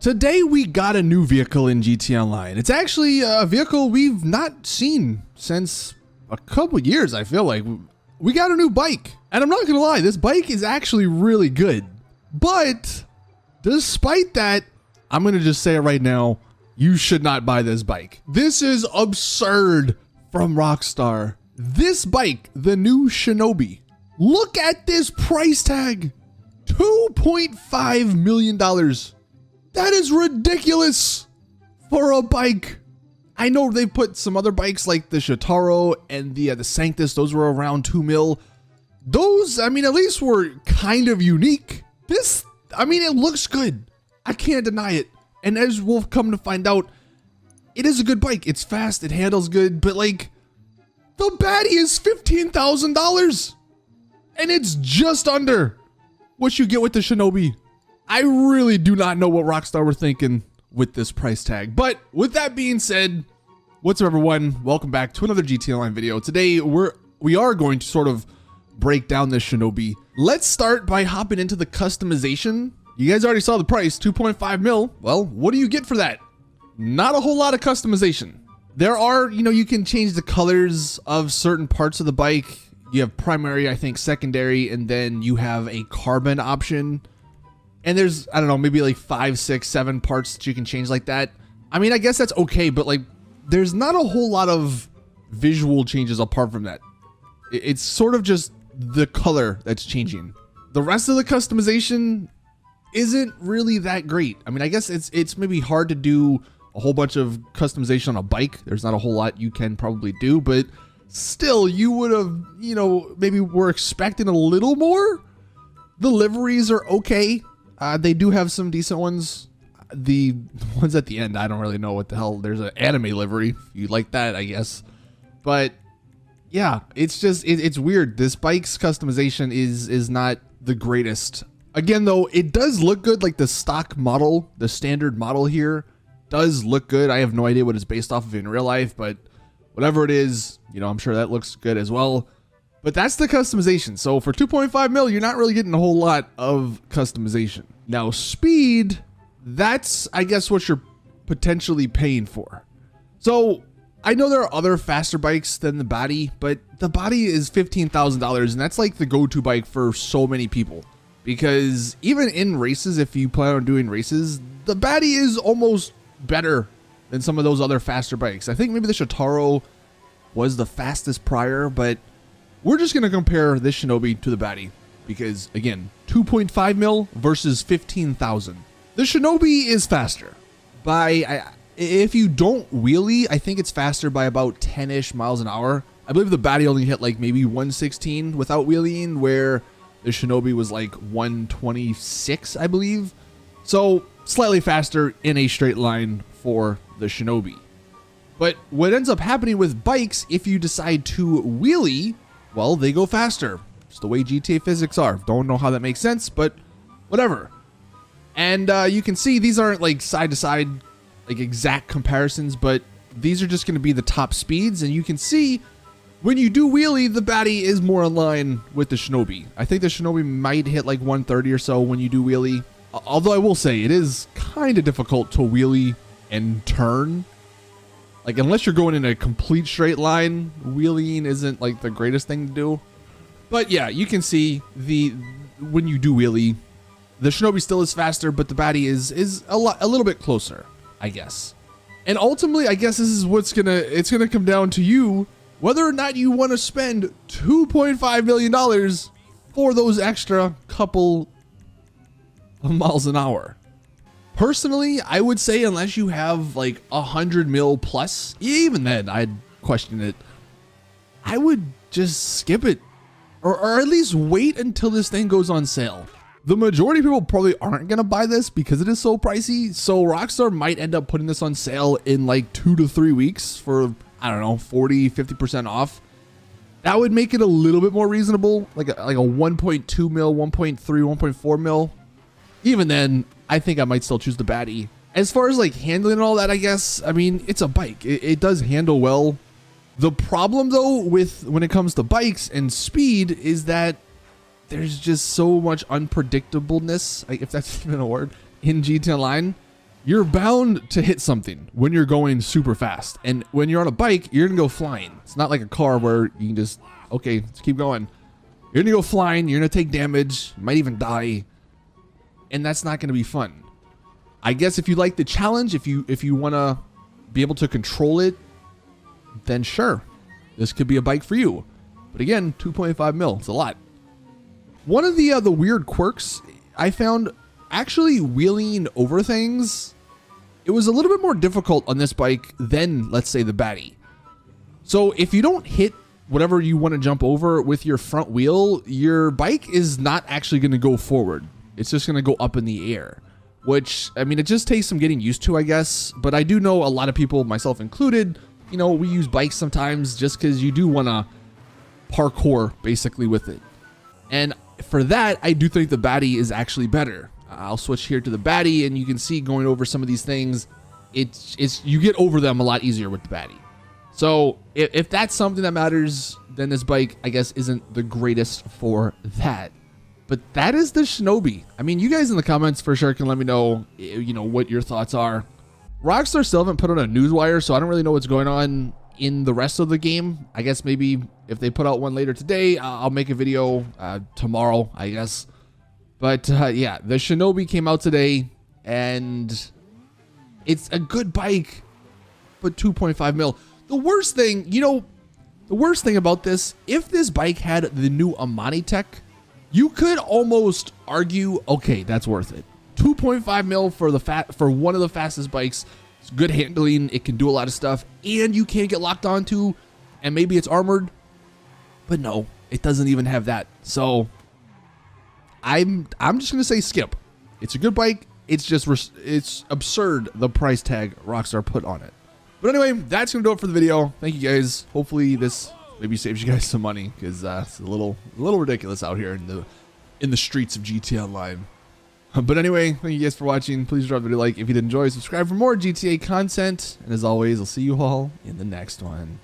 Today we got a new vehicle in GT Online. It's actually a vehicle we've not seen since a couple years, I feel like. We got a new bike. And I'm not gonna lie, this bike is actually really good. But despite that, I'm gonna just say it right now, you should not buy this bike. This is absurd from Rockstar. This bike, the new Shinobi, look at this price tag, $2.5 million. That is ridiculous for a bike. I know they put some other bikes like the Shotaro and the Sanctus, those were around 2 mil. Those, I mean, at least were kind of unique. This, I mean, it looks good. I can't deny it. And as we'll come to find out, it is a good bike. It's fast, it handles good, but like, the baddie is $15,000. And it's just under what you get with the Shinobi. I really do not know what Rockstar were thinking with this price tag. But with that being said, what's up everyone? Welcome back to another GT Online video. Today we are going to sort of break down this Shinobi. Let's start by hopping into the customization. You guys already saw the price, 2.5 mil. Well, what do you get for that? Not a whole lot of customization. There are, you can change the colors of certain parts of the bike. You have primary, I think secondary, and then you have a carbon option. And there's, I don't know, maybe like 5, 6, 7 parts that you can change like that. I mean, I guess that's okay, but like, there's not a whole lot of visual changes apart from that. It's sort of just the color that's changing. The rest of the customization isn't really that great. I mean, I guess it's maybe hard to do a whole bunch of customization on a bike. There's not a whole lot you can probably do, but still, you would have, maybe were expecting a little more. The liveries are okay. They do have some decent ones. The ones at the end, I don't really know what the hell. There's an anime livery. If you like that, I guess. But yeah, it's just, it's weird. This bike's customization is not the greatest. Again, though, it does look good. Like the stock model, the standard model here does look good. I have no idea what it's based off of in real life, but whatever it is, I'm sure that looks good as well. But that's the customization. So for 2.5 mil, you're not really getting a whole lot of customization. Now speed, that's, I guess, what you're potentially paying for. So I know there are other faster bikes than the body, but the body is $15,000 and that's like the go-to bike for so many people. Because even in races, if you plan on doing races, the baddie is almost better than some of those other faster bikes. I think maybe the Shotaro was the fastest prior, but we're just going to compare this Shinobi to the baddie because, again, 2.5 mil versus 15,000. The Shinobi is faster by, if you don't wheelie, I think it's faster by about 10-ish miles an hour. I believe the baddie only hit like maybe 116 without wheeling, where the Shinobi was like 126, I believe. So slightly faster in a straight line for the Shinobi. But what ends up happening with bikes, if you decide to wheelie, well, they go faster. It's the way GTA physics are. Don't know how that makes sense, but whatever. And you can see these aren't like side to side, like exact comparisons, but these are just going to be the top speeds. And you can see when you do wheelie, the baddie is more in line with the Shinobi. I think the Shinobi might hit like 130 or so when you do wheelie. Although I will say it is kind of difficult to wheelie and turn. Like, unless you're going in a complete straight line, wheeling isn't like the greatest thing to do. But yeah, you can see when you do wheelie, the Shinobi still is faster, but the baddie is a little bit closer, I guess. And ultimately, I guess this is what's it's gonna come down to you, whether or not you want to spend $2.5 million for those extra couple of miles an hour. Personally, I would say unless you have like 100 mil plus, even then I'd question it. I would just skip it or at least wait until this thing goes on sale. The majority of people probably aren't going to buy this because it is so pricey. So Rockstar might end up putting this on sale in like 2 to 3 weeks for, I don't know, 40, 50% off. That would make it a little bit more reasonable, like a 1.2 mil, 1.3, 1.4 mil. Even then, I think I might still choose the baddie. As far as like handling and all that, I guess, I mean, it's a bike. It does handle well. The problem though when it comes to bikes and speed is that there's just so much unpredictableness, if that's even a word, in GT Online. you're bound to hit something when you're going super fast. And when you're on a bike, you're gonna go flying. It's not like a car where you can just, okay, let's keep going. You're gonna go flying, you're gonna take damage, you might even die. And that's not gonna be fun. I guess if you like the challenge, if you wanna be able to control it, then sure, this could be a bike for you. But again, 2.5 mil, it's a lot. One of the weird quirks I found, actually wheeling over things, it was a little bit more difficult on this bike than, let's say, the baddie. So if you don't hit whatever you want to jump over with your front wheel, your bike is not actually going to go forward. It's just going to go up in the air, which, I mean, it just takes some getting used to, I guess. But I do know a lot of people, myself included, you know, we use bikes sometimes just because you do want to parkour basically with it. And for that, I do think the baddie is actually better. I'll switch here to the baddie, and you can see going over some of these things, it's you get over them a lot easier with the baddie. So if that's something that matters, then this bike, I guess, isn't the greatest for that. But that is the Shinobi. I mean, you guys in the comments for sure can let me know, you know, what your thoughts are. Rockstar still haven't put on a newswire, so I don't really know what's going on in the rest of the game. I guess maybe if they put out one later today, I'll make a video tomorrow, I guess. But yeah, the Shinobi came out today, and it's a good bike, but 2.5 mil. The worst thing, you know, the worst thing about this, if this bike had the new Amani tech, you could almost argue, okay, that's worth it. 2.5 mil for for one of the fastest bikes. It's good handling. It can do a lot of stuff, and you can't get locked onto, and maybe it's armored, but no, it doesn't even have that. So I'm just gonna say skip. It's a good bike. It's just it's absurd the price tag Rockstar put on it. But anyway, that's gonna do it for the video. Thank you guys. Hopefully this maybe saves you guys some money, because it's a little ridiculous out here in the streets of GTA Online. But anyway, thank you guys for watching. Please drop a video like if you did enjoy. Subscribe for more GTA content. And as always, I'll see you all in the next one.